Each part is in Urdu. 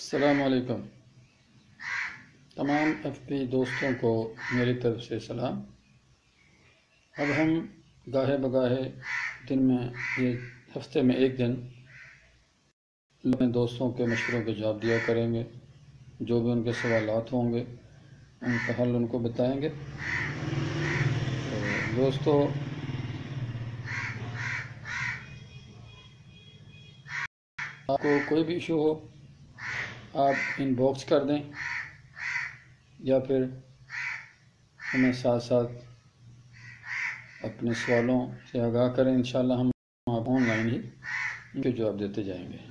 السلام علیکم تمام ایف پی دوستوں کو میری طرف سے سلام۔ اب ہم گاہے بگاہے دن میں یہ ہفتے میں ایک دن اپنے دوستوں کے مشوروں کے جواب دیا کریں گے، جو بھی ان کے سوالات ہوں گے ان کا حل ان کو بتائیں گے۔ دوستو، آپ کو کوئی بھی ایشو ہو آپ ان باکس کر دیں یا پھر ہمیں ساتھ ساتھ اپنے سوالوں سے آگاہ کریں۔ انشاءاللہ ہم آپ آن لائن ہی ان کے جواب دیتے جائیں گے۔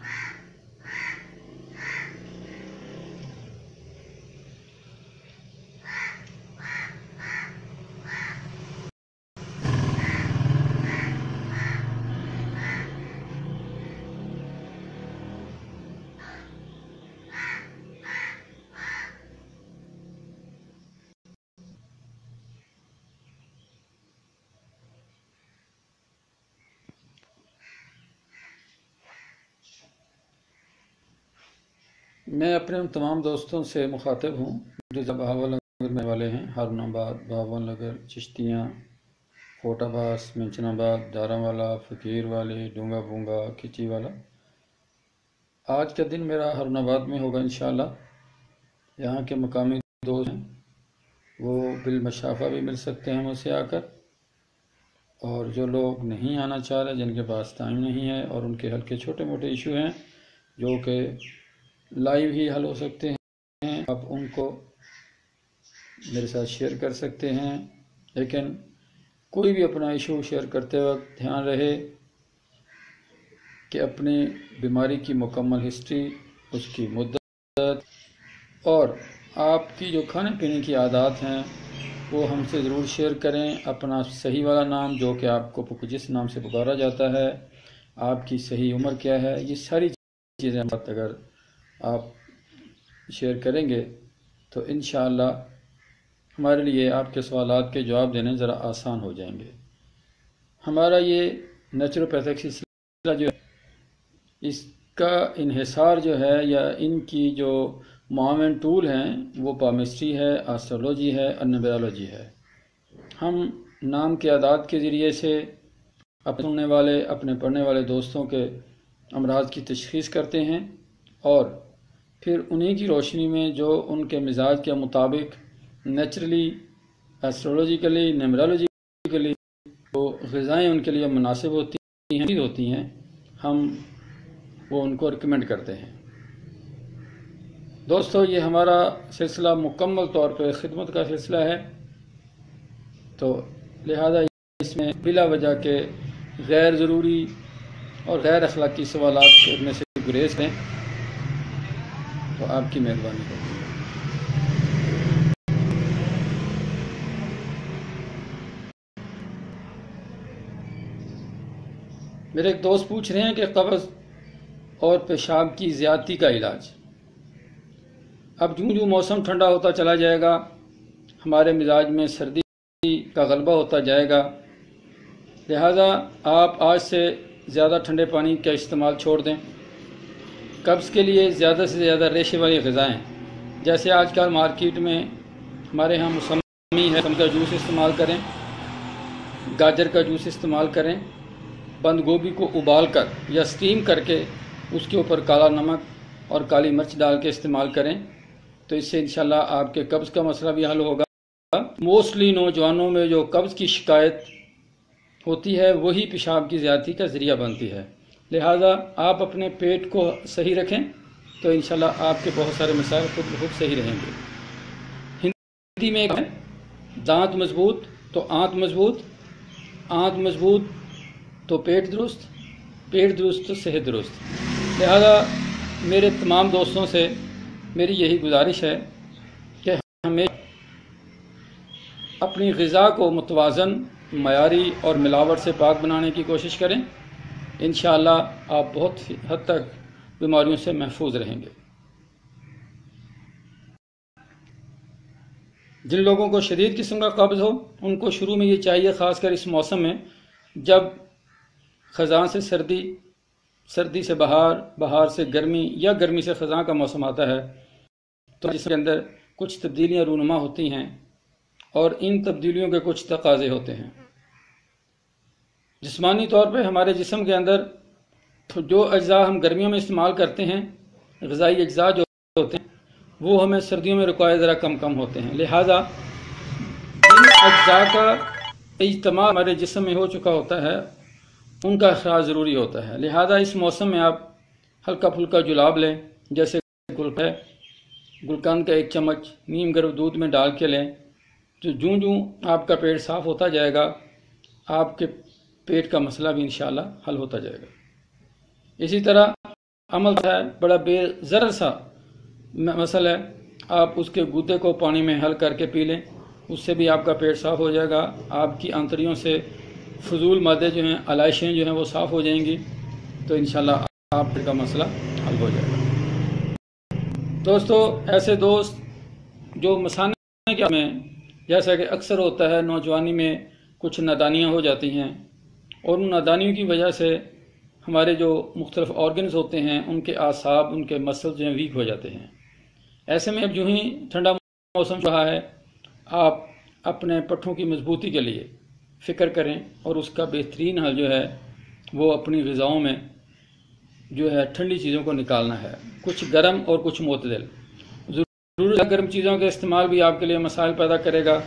میں اپنے ان تمام دوستوں سے مخاطب ہوں جو بہاول نگر میں والے ہیں، ہارون آباد، بہاول نگر، چشتیاں، کوٹ عباس، منچن آباد، دارا والا، فقیر والے، ڈونگا بونگا، کھچی والا۔ آج کا دن میرا ہارون آباد میں ہوگا انشاءاللہ۔ یہاں کے مقامی دوست ہیں، وہ بالمشافہ بھی مل سکتے ہیں مجھ سے آ کر، اور جو لوگ نہیں آنا چاہ رہے، جن کے پاس ٹائم نہیں ہے اور ان کے ہلکے چھوٹے موٹے ایشو ہیں جو کہ لائیو ہی حل ہو سکتے ہیں، آپ ان کو میرے ساتھ شیئر کر سکتے ہیں۔ لیکن کوئی بھی اپنا ایشو شیئر کرتے وقت دھیان رہے کہ اپنی بیماری کی مکمل ہسٹری، اس کی مدت اور آپ کی جو کھانے پینے کی عادات ہیں وہ ہم سے ضرور شیئر کریں۔ اپنا صحیح والا نام، جو کہ آپ کو جس نام سے پکارا جاتا ہے، آپ کی صحیح عمر کیا ہے، یہ ساری چیزیں اگر آپ شیئر کریں گے تو انشاءاللہ ہمارے لیے آپ کے سوالات کے جواب دینے ذرا آسان ہو جائیں گے۔ ہمارا یہ نیچروپیتھک سلسلہ جو ہے، اس کا انحصار جو ہے یا ان کی جو معاون ٹول ہیں وہ پامسٹری ہے، آسٹرولوجی ہے اور نیمرولوجی ہے۔ ہم نام کے اعداد کے ذریعے سے اپنے سننے والے، اپنے پڑھنے والے دوستوں کے امراض کی تشخیص کرتے ہیں، اور پھر انہی کی روشنی میں جو ان کے مزاج کے مطابق نیچرلی، ایسٹرولوجیکلی، نیمرولوجیکلی جو غذائیں ان کے لیے مناسب ہوتی ہیں ہم وہ ان کو ریکمینڈ کرتے ہیں۔ دوستو، یہ ہمارا سلسلہ مکمل طور پہ خدمت کا سلسلہ ہے، تو لہذا اس میں بلا وجہ کے غیر ضروری اور غیر اخلاقی سوالات کرنے سے گریز کریں تو آپ کی مہربانی ہوگی۔ میرے ایک دوست پوچھ رہے ہیں کہ قبض اور پیشاب کی زیادتی کا علاج۔ اب جو موسم ٹھنڈا ہوتا چلا جائے گا، ہمارے مزاج میں سردی کا غلبہ ہوتا جائے گا، لہذا آپ آج سے زیادہ ٹھنڈے پانی کا استعمال چھوڑ دیں۔ قبض کے لیے زیادہ سے زیادہ ریشے والی غذائیں، جیسے آج کل مارکیٹ میں ہمارے ہاں موسمی ہے، موسم کا جوس استعمال کریں، گاجر کا جوس استعمال کریں، بند گوبھی کو ابال کر یا سٹیم کر کے اس کے اوپر کالا نمک اور کالی مرچ ڈال کے استعمال کریں، تو اس سے انشاءاللہ آپ کے قبض کا مسئلہ بھی حل ہوگا۔ موسٹلی نوجوانوں میں جو قبض کی شکایت ہوتی ہے وہی پیشاب کی زیادتی کا ذریعہ بنتی ہے، لہذا آپ اپنے پیٹ کو صحیح رکھیں تو انشاءاللہ آپ کے بہت سارے مسائل خود بخود صحیح رہیں گے۔ ہندی میں ایک ہے، دانت مضبوط تو آنت مضبوط، آنت مضبوط تو پیٹ درست، پیٹ درست تو صحت درست۔ لہذا میرے تمام دوستوں سے میری یہی گزارش ہے کہ ہمیں اپنی غذا کو متوازن، معیاری اور ملاوٹ سے پاک بنانے کی کوشش کریں۔ انشاءاللہ آپ بہت حد تک بیماریوں سے محفوظ رہیں گے۔ جن لوگوں کو شدید قسم کا قبض ہو ان کو شروع میں یہ چاہیے، خاص کر اس موسم میں جب خزاں سے سردی سردی سے بہار، بہار سے گرمی یا گرمی سے خزاں کا موسم آتا ہے تو جسم کے اندر کچھ تبدیلیاں رونما ہوتی ہیں اور ان تبدیلیوں کے کچھ تقاضے ہوتے ہیں۔ جسمانی طور پہ ہمارے جسم کے اندر جو اجزاء ہم گرمیوں میں استعمال کرتے ہیں، غذائی اجزاء جو ہوتے ہیں، وہ ہمیں سردیوں میں ریکوائر ذرا کم ہوتے ہیں، لہٰذا جن اجزاء کا اجتماع ہمارے جسم میں ہو چکا ہوتا ہے ان کا اخراج ضروری ہوتا ہے، لہٰذا اس موسم میں آپ ہلکا پھلکا جلاب لیں، جیسے گلقند کا 1 چمچ نیم گرم دودھ میں ڈال کے لیں، تو جوں آپ کا پیٹ صاف ہوتا جائے گا آپ کے پیٹ کا مسئلہ بھی انشاءاللہ حل ہوتا جائے گا۔ اسی طرح عمل ہے بڑا بے ضرر سا مسئلہ ہے، آپ اس کے گودے کو پانی میں حل کر کے پی لیں، اس سے بھی آپ کا پیٹ صاف ہو جائے گا، آپ کی آنتڑیوں سے فضول مادے جو ہیں، علائشیں جو ہیں وہ صاف ہو جائیں گی، تو انشاءاللہ آپ کا مسئلہ حل ہو جائے گا۔ دوستو، ایسے دوست جو مثانے کے میں جیسا کہ اکثر ہوتا ہے نوجوانی میں کچھ نادانیاں ہو جاتی ہیں اور ان نادانیوں کی وجہ سے ہمارے جو مختلف آرگنز ہوتے ہیں ان کے اعصاب، ان کے مسل جو ہیں ویک ہو جاتے ہیں۔ ایسے میں اب جو ہی ٹھنڈا موسم رہا ہے، آپ اپنے پٹھوں کی مضبوطی کے لیے فکر کریں اور اس کا بہترین حل جو ہے وہ اپنی غذاؤں میں جو ہے ٹھنڈی چیزوں کو نکالنا ہے، کچھ گرم اور کچھ معتدل۔ ضرور گرم چیزوں کا استعمال بھی آپ کے لیے مسائل پیدا کرے گا،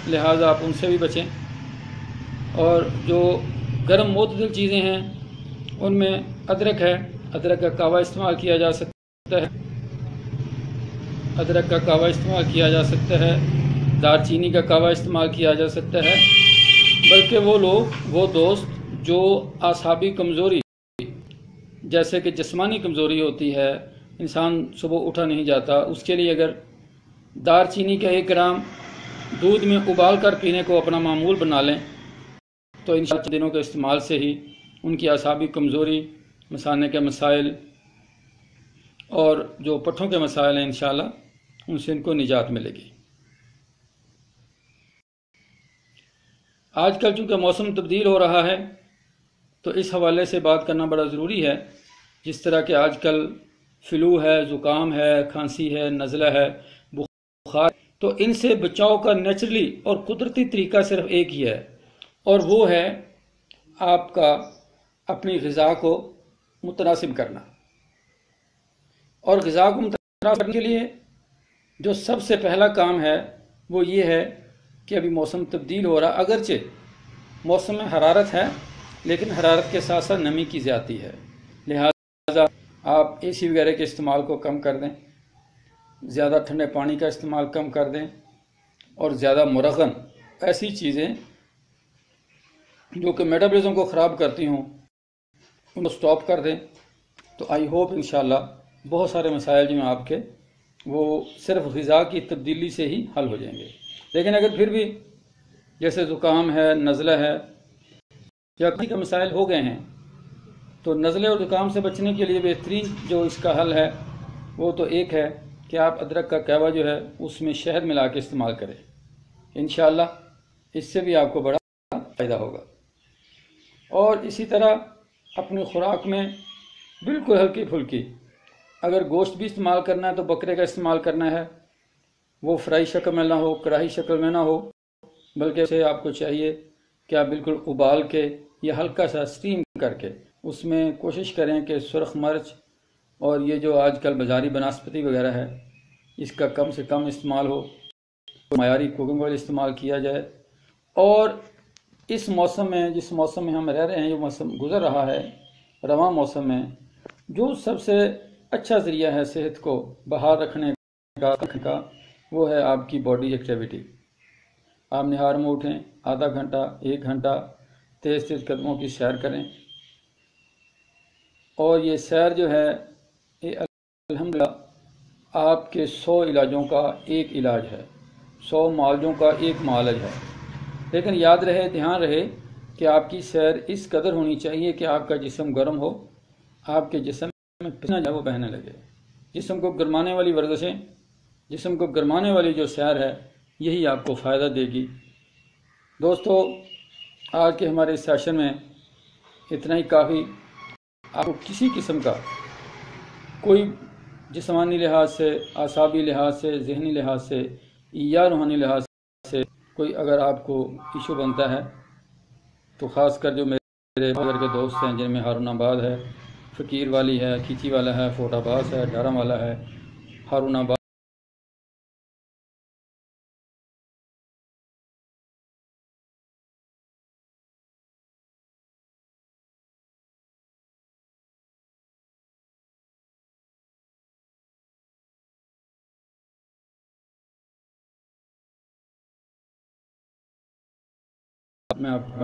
لہٰذا آپ ان سے بھی بچیں، اور جو گرم معتدل چیزیں ہیں ان میں ادرک ہے، ادرک کا کہوہ استعمال کیا جا سکتا ہے، ادرک کا کہوہ استعمال کیا جا سکتا ہے، دار چینی کا کہوہ استعمال کیا جا سکتا ہے، بلکہ وہ دوست جو اعصابی کمزوری جیسے کہ جسمانی کمزوری ہوتی ہے، انسان صبح اٹھا نہیں جاتا، اس کے لیے اگر دار چینی کا 1 گرام دودھ میں ابال کر پینے کو اپنا معمول بنا لیں تو انشاءاللہ دنوں کے استعمال سے ہی ان کی اعصابی کمزوری، مثانے کے مسائل اور جو پٹھوں کے مسائل ہیں انشاءاللہ ان سے ان کو نجات ملے گی۔ آج کل چونکہ موسم تبدیل ہو رہا ہے تو اس حوالے سے بات کرنا بڑا ضروری ہے، جس طرح کہ آج کل فلو ہے، زکام ہے، کھانسی ہے، نزلہ ہے، بخار، تو ان سے بچاؤ کا نیچرلی اور قدرتی طریقہ صرف ایک ہی ہے، اور وہ ہے آپ کا اپنی غذا کو متناسب کرنا۔ اور غذا کو متناسب کرنے کے لیے جو سب سے پہلا کام ہے وہ یہ ہے کہ ابھی موسم تبدیل ہو رہا، اگرچہ موسم میں حرارت ہے لیکن حرارت کے ساتھ ساتھ نمی کی زیادتی ہے، لہذا آپ اے سی وغیرہ کے استعمال کو کم کر دیں، زیادہ ٹھنڈے پانی کا استعمال کم کر دیں، اور زیادہ مرغن ایسی چیزیں جو کہ میٹابولزم کو خراب کرتی ہوں ان کو سٹاپ کر دیں، تو آئی ہوپ انشاءاللہ بہت سارے مسائل جو ہیں آپ کے وہ صرف غذا کی تبدیلی سے ہی حل ہو جائیں گے۔ لیکن اگر پھر بھی جیسے زکام ہے، نزلہ ہے یا کئی کا مسائل ہو گئے ہیں تو نزلے اور زکام سے بچنے کے لیے بہترین جو اس کا حل ہے وہ تو ایک ہے کہ آپ ادرک کا کہوہ جو ہے اس میں شہد ملا کے استعمال کریں، انشاءاللہ اس سے بھی آپ کو بڑا فائدہ ہوگا۔ اور اسی طرح اپنی خوراک میں بالکل ہلکی پھلکی، اگر گوشت بھی استعمال کرنا ہے تو بکرے کا استعمال کرنا ہے، وہ فرائی شکل میں نہ ہو، کڑاہی شکل میں نہ ہو، بلکہ اسے آپ کو چاہیے کہ آپ بالکل ابال کے یا ہلکا سا اسٹیم کر کے اس میں کوشش کریں کہ سرخ مرچ اور یہ جو آج کل بازاری بناسپتی وغیرہ ہے اس کا کم سے کم استعمال ہو، معیاری کوکنگ آئل استعمال کیا جائے۔ اور اس موسم میں، جس موسم میں ہم رہ رہے ہیں، جو موسم گزر رہا ہے رواں موسم میں، جو سب سے اچھا ذریعہ ہے صحت کو بحال رکھنے کا وہ ہے آپ کی باڈی ایکٹیویٹی۔ آپ نہار میں اٹھیں، آدھا گھنٹہ 1 گھنٹہ تیز قدموں کی سیر کریں، اور یہ سیر جو ہے یہ الحمدللہ آپ کے 100 علاجوں کا ایک علاج ہے، 100 معالجوں کا ایک معالج ہے۔ لیکن یاد رہے، دھیان رہے کہ آپ کی سیر اس قدر ہونی چاہیے کہ آپ کا جسم گرم ہو، آپ کے جسم میں پسینہ جو ہے وہ بہنے لگے۔ جسم کو گرمانے والی ورزشیں، جسم کو گرمانے والی جو سیر ہے یہی آپ کو فائدہ دے گی۔ دوستو، آج کے ہمارے اس سیشن میں اتنا ہی کافی۔ آپ کو کسی قسم کا کوئی جسمانی لحاظ سے، اعصابی لحاظ سے، ذہنی لحاظ سے یا روحانی لحاظ سے کوئی اگر آپ کو ایشو بنتا ہے تو خاص کر جو میرے بغیر کے دوست ہیں جن میں ہارون آباد ہے، فقیر والی ہے، کھیچی والا ہے، فوٹ عباس ہے، ڈارم والا ہے، ہارون آباد میں آپ